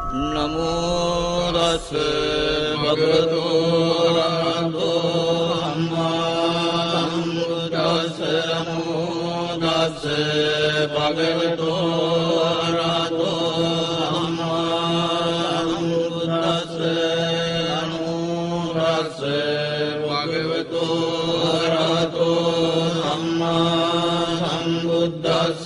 නමෝ තස්ස භගවතු අරහතෝ සම්මා සම්බුද්දස්ස නමෝ තස්ස භගවතු අරහතෝ සම්මා සම්බුද්දස්ස නමෝ තස්ස භගවතු අරහතෝ සම්මා සම්බුද්දස්ස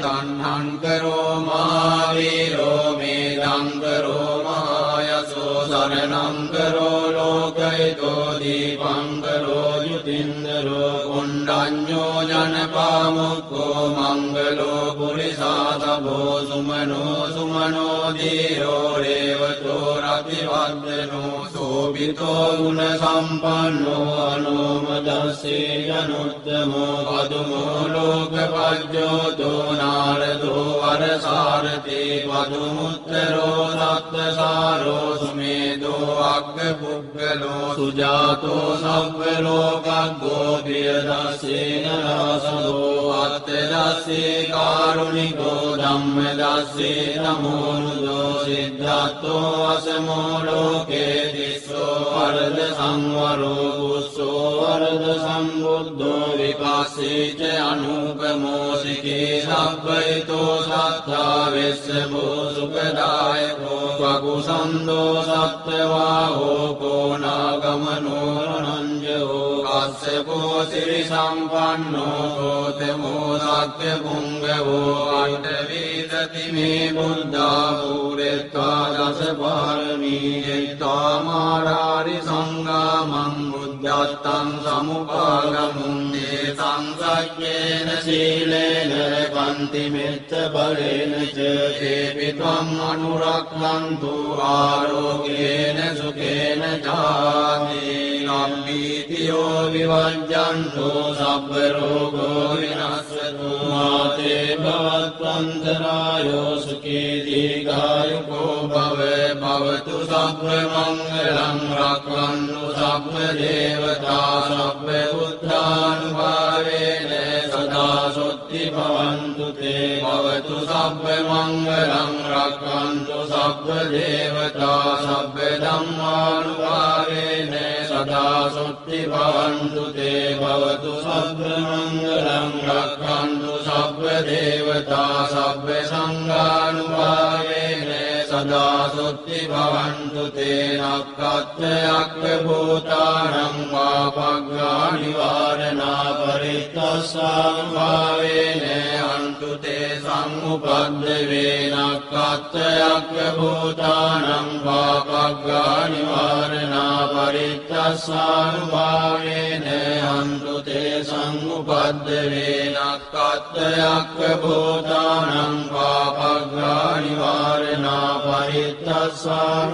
තණ්හං කරෝ මා වීරෝ මේදංකරෝ මායසෝ සරණං කරෝ ලෝකයිතෝ දීපංකරෝ යුතින්දරෝ කුණ්ඩඤ්ඤෝ ජනපාමුක්ඛෝ මංගලෝ පුරිසාතභෝ සුමනෝ සුමනෝ දීරෝ රේවතෝ රතිවද්දනෝ සෝභිතෝ ගුණ සම්පන්නෝ අනෝමදස්සේ ජනුත්තමෝ පදුමෝ ලෝකපජ්ජෝතෝ නාරදෝ වරසාරතේ පදුමුත්තරෝ සත්ත්වසාරෝ සුමේදෝ අග්ගපුග්ගලෝ සුජාතෝ සබ්බලෝකග්ගෝ පියදස්සේන රාසදෝ අත්තදස්සේ කාරුණිකෝ ධම්මදස්සේ නමෝනුදෝ සිද්ධාත්තෝ අසමෝ ලෝකේ තිස්සෝ වරද සංවරෝ කුස්සෝ වරද සම්බුද්ධෝ විකාසීච අනුපමෝසිකේ සබ්බයිතෝ සත්තා වෙස්සබෝ සුඛදායකෝ වකුසන්දෝ සත්ත්වාහෝ කෝනාගමනෝ රණංජෝ කස්සපෝ සිරි සම්පන්නෝ ගෝතමෝ සත්ත්‍ය පුංගවෝ අට්ඨවීදති මේ බුද්ධා පුරෙත්තා දස පාරමී ජිත්වා මාරාරි සංගාමං බුද්ධත්තං සමුපාගමුං දේසං සක්කේන සීලේන පන්ති මෙත්ත බලේන ච තේපි ත්වං අනුරක්ඛන්තු ආරෝග්‍යේන සුඛේන ජාති නම්බීතියෝ විවජ්ජන්තු සබ්බ රෝගෝ විනස්සතු මාතේ භවත්වන්තරායෝ සුඛී දීඝායුකෝ භව භවතු සබ්බ මංගලං රක්ඛන්තු සබ්බ දේවතා සබ්බ බුද්ධානුභාවේන සදා සොත්ති භවන්තු තේ භවතු සබ්බ මංගලං රක්ඛන්තු සබ්බ දේවතා සබ්බ ධම්මානුභාවේන සදා සොත්ති භවන්තු තේ භවතු සබ්බ මංගලං රක්ඛන්තු සබ්බ දේවතා සබ්බ සංඝානුභාවේන සදා සොත්ති භවන්තු තේ නක්ඛත්ථයක් භූතානං පාපග්ගා නිවාරණා පරිත්තස්සං අන්තු තේ සම්උපද්ද වේනක්ඛත්ථයක් භූතානං පාපග්ගා නිවාරණා පරිත්තස්සං අන්තු තේ සම්උපද්ද වේනක්ඛත්ථයක් භූතානං පාපග්ගා නිවාරණා පරිත්තස්සං